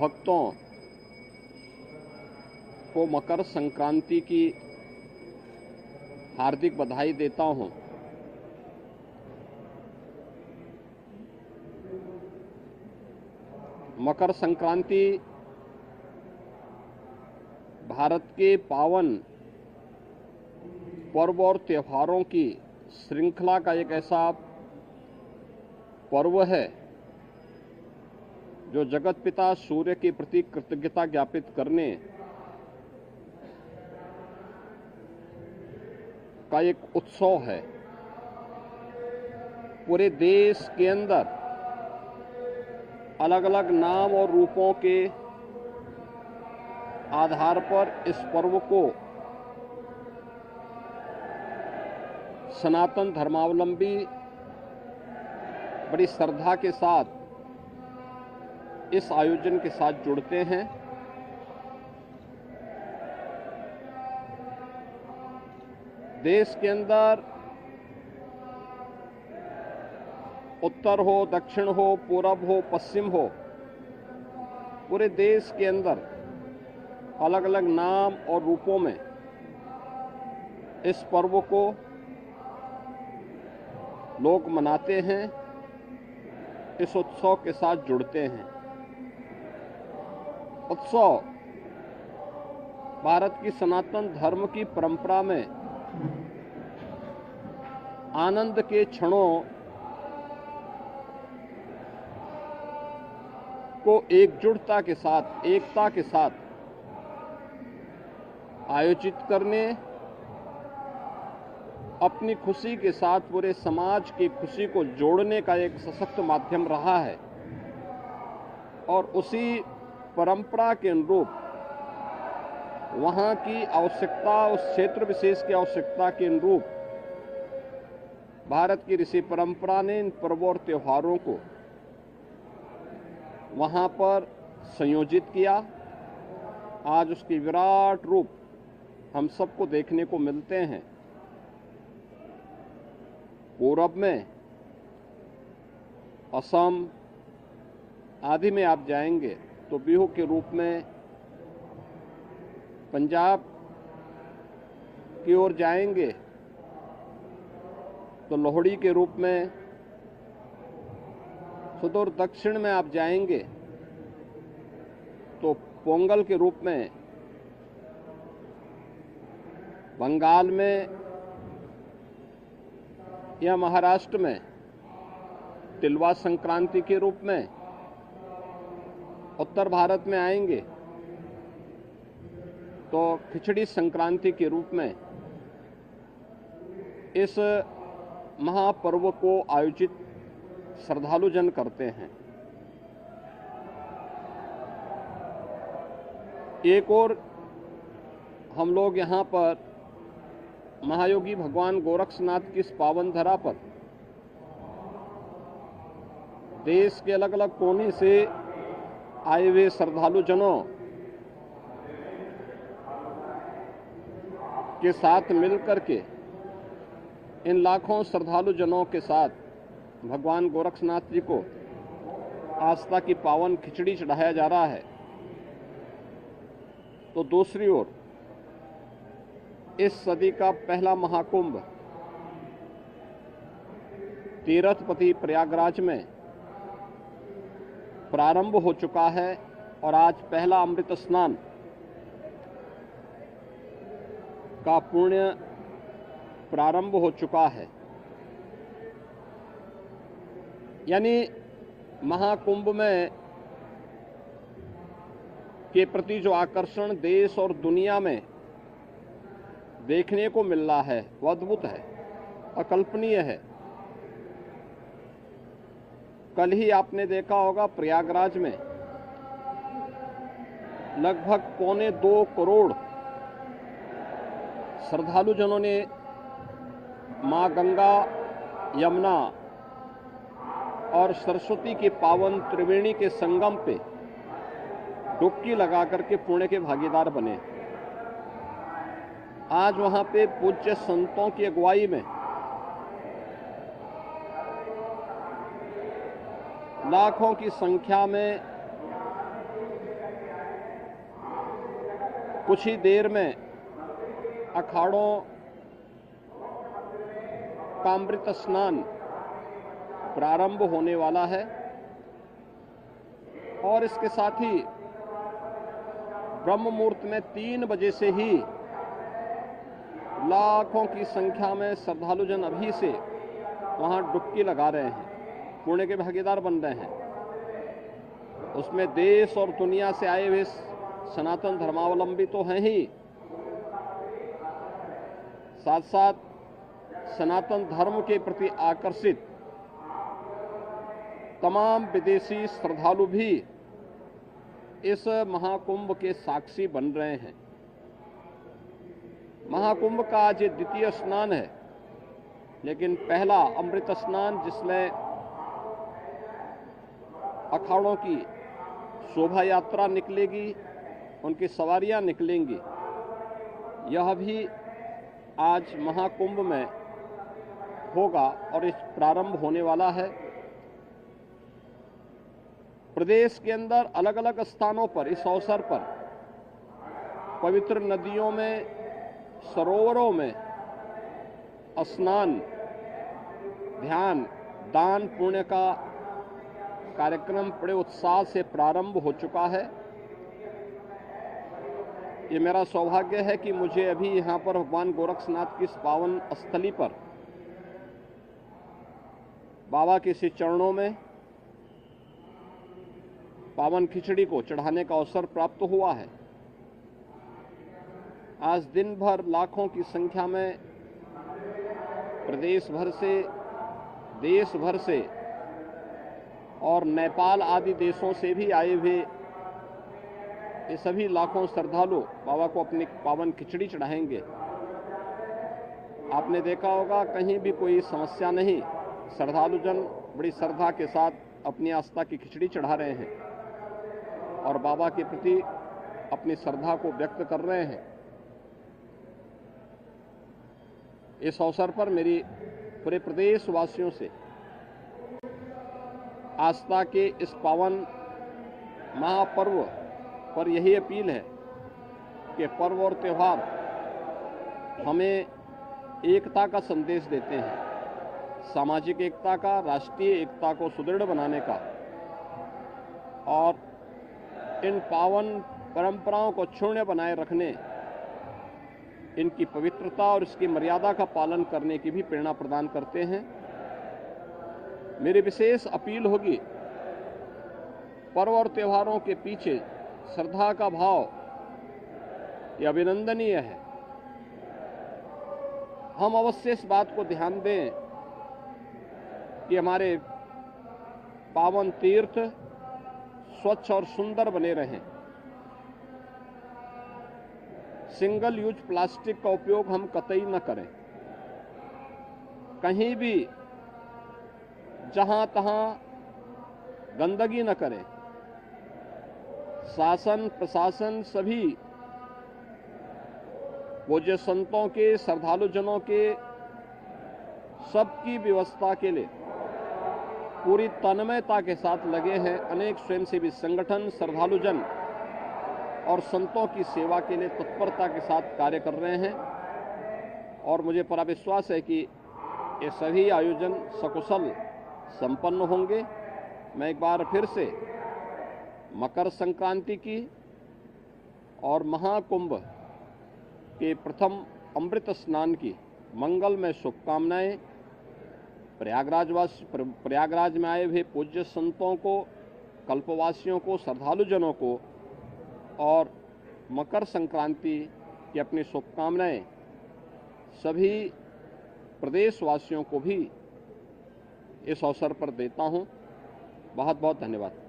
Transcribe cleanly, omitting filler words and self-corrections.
भक्तों को मकर संक्रांति की हार्दिक बधाई देता हूं। मकर संक्रांति भारत के पावन पर्व और त्योहारों की श्रृंखला का एक ऐसा पर्व है जो जगत पिता सूर्य के प्रति कृतज्ञता ज्ञापित करने का एक उत्सव है। पूरे देश के अंदर अलग अलग नाम और रूपों के आधार पर इस पर्व को सनातन धर्मावलंबी बड़ी श्रद्धा के साथ इस आयोजन के साथ जुड़ते हैं। देश के अंदर उत्तर हो, दक्षिण हो, पूरब हो, पश्चिम हो, पूरे देश के अंदर अलग अलग नाम और रूपों में इस पर्व को लोग मनाते हैं, इस उत्सव के साथ जुड़ते हैं। उत्सव भारत की सनातन धर्म की परंपरा में आनंद के क्षणों को एकजुटता के साथ, एकता के साथ आयोजित करने, अपनी खुशी के साथ पूरे समाज की खुशी को जोड़ने का एक सशक्त माध्यम रहा है। और उसी परंपरा के अनुरूप वहां की आवश्यकता, उस क्षेत्र विशेष की आवश्यकता के अनुरूप भारत की ऋषि परंपरा ने इन पर्वों और त्योहारों को वहां पर संयोजित किया। आज उसकी विराट रूप हम सबको देखने को मिलते हैं। पूरब में असम आदि में आप जाएंगे तो बिहू के रूप में, पंजाब की ओर जाएंगे तो लोहड़ी के रूप में, सुदूर दक्षिण में आप जाएंगे तो पोंगल के रूप में, बंगाल में या महाराष्ट्र में तिलवा संक्रांति के रूप में, उत्तर भारत में आएंगे तो खिचड़ी संक्रांति के रूप में इस महापर्व को आयोजित श्रद्धालुजन करते हैं। एक और हम लोग यहाँ पर महायोगी भगवान गोरक्षनाथ की इस पावन धरा पर देश के अलग अलग कोने से आए हुए श्रद्धालुजनों के साथ मिलकर के, इन लाखों श्रद्धालुजनों के साथ भगवान गोरक्षनाथ जी को आस्था की पावन खिचड़ी चढ़ाया जा रहा है। तो दूसरी ओर इस सदी का पहला महाकुंभ तीर्थपति प्रयागराज में प्रारंभ हो चुका है और आज पहला अमृत स्नान का पुण्य प्रारंभ हो चुका है। यानी महाकुंभ में के प्रति जो आकर्षण देश और दुनिया में देखने को मिल रहा है वो अद्भुत है, अकल्पनीय है। कल ही आपने देखा होगा प्रयागराज में लगभग 1.25 करोड़ श्रद्धालुजनों ने मां गंगा, यमुना और सरस्वती के पावन त्रिवेणी के संगम पे डुबकी लगा करके पुण्य के भागीदार बने। आज वहां पे पूज्य संतों की अगुवाई में लाखों की संख्या में कुछ ही देर में अखाड़ों का अमृत स्नान प्रारंभ होने वाला है और इसके साथ ही ब्रह्म मुहूर्त में 3 बजे से ही लाखों की संख्या में श्रद्धालुजन अभी से वहां डुबकी लगा रहे हैं, पुण्य के भागीदार बन रहे हैं। उसमें देश और दुनिया से आए हुए सनातन धर्मावलंबी तो हैं ही, साथ साथ सनातन धर्म के प्रति आकर्षित तमाम विदेशी श्रद्धालु भी इस महाकुंभ के साक्षी बन रहे हैं। महाकुंभ का आज द्वितीय स्नान है, लेकिन पहला अमृत स्नान जिसमें अखाड़ों की शोभा यात्रा निकलेगी, उनकी सवारियां निकलेंगी, यह भी आज महाकुंभ में होगा और इस प्रारंभ होने वाला है। प्रदेश के अंदर अलग अलग स्थानों पर इस अवसर पर पवित्र नदियों में, सरोवरों में स्नान, ध्यान, दान, पुण्य का कार्यक्रम बड़े उत्साह से प्रारंभ हो चुका है। ये मेरा सौभाग्य है कि मुझे अभी यहाँ पर भगवान गोरक्षनाथ की इस पावन स्थली पर बाबा के श्री चरणों में पावन खिचड़ी को चढ़ाने का अवसर प्राप्त हुआ है। आज दिन भर लाखों की संख्या में प्रदेश भर से, देश भर से और नेपाल आदि देशों से भी आए हुए ये सभी लाखों श्रद्धालु बाबा को अपनी पावन खिचड़ी चढ़ाएंगे। आपने देखा होगा कहीं भी कोई समस्या नहीं, श्रद्धालुजन बड़ी श्रद्धा के साथ अपनी आस्था की खिचड़ी चढ़ा रहे हैं और बाबा के प्रति अपनी श्रद्धा को व्यक्त कर रहे हैं। इस अवसर पर मेरी पूरे प्रदेश वासियों से आस्था के इस पावन महापर्व पर यही अपील है कि पर्व और त्यौहार हमें एकता का संदेश देते हैं, सामाजिक एकता का, राष्ट्रीय एकता को सुदृढ़ बनाने का, और इन पावन परंपराओं को अक्षुण्य बनाए रखने, इनकी पवित्रता और इसकी मर्यादा का पालन करने की भी प्रेरणा प्रदान करते हैं। मेरी विशेष अपील होगी, पर्व और त्योहारों के पीछे श्रद्धा का भाव यह अभिनंदनीय है। हम अवश्य इस बात को ध्यान दें कि हमारे पावन तीर्थ स्वच्छ और सुंदर बने रहें। सिंगल यूज प्लास्टिक का उपयोग हम कतई न करें। कहीं भी जहां तहां गंदगी न करें। शासन प्रशासन सभी पूज्य संतों के, श्रद्धालुजनों के सबकी व्यवस्था के लिए पूरी तन्मयता के साथ लगे हैं। अनेक स्वयंसेवी संगठन श्रद्धालुजन और संतों की सेवा के लिए तत्परता के साथ कार्य कर रहे हैं और मुझे पूरा विश्वास है कि ये सभी आयोजन सकुशल संपन्न होंगे। मैं एक बार फिर से मकर संक्रांति की और महाकुंभ के प्रथम अमृत स्नान की मंगलमय शुभकामनाएं प्रयागराज में आए हुए पूज्य संतों को, कल्पवासियों को, श्रद्धालुजनों को और मकर संक्रांति की अपनी शुभकामनाएं सभी प्रदेशवासियों को भी इस अवसर पर देता हूं। बहुत बहुत धन्यवाद।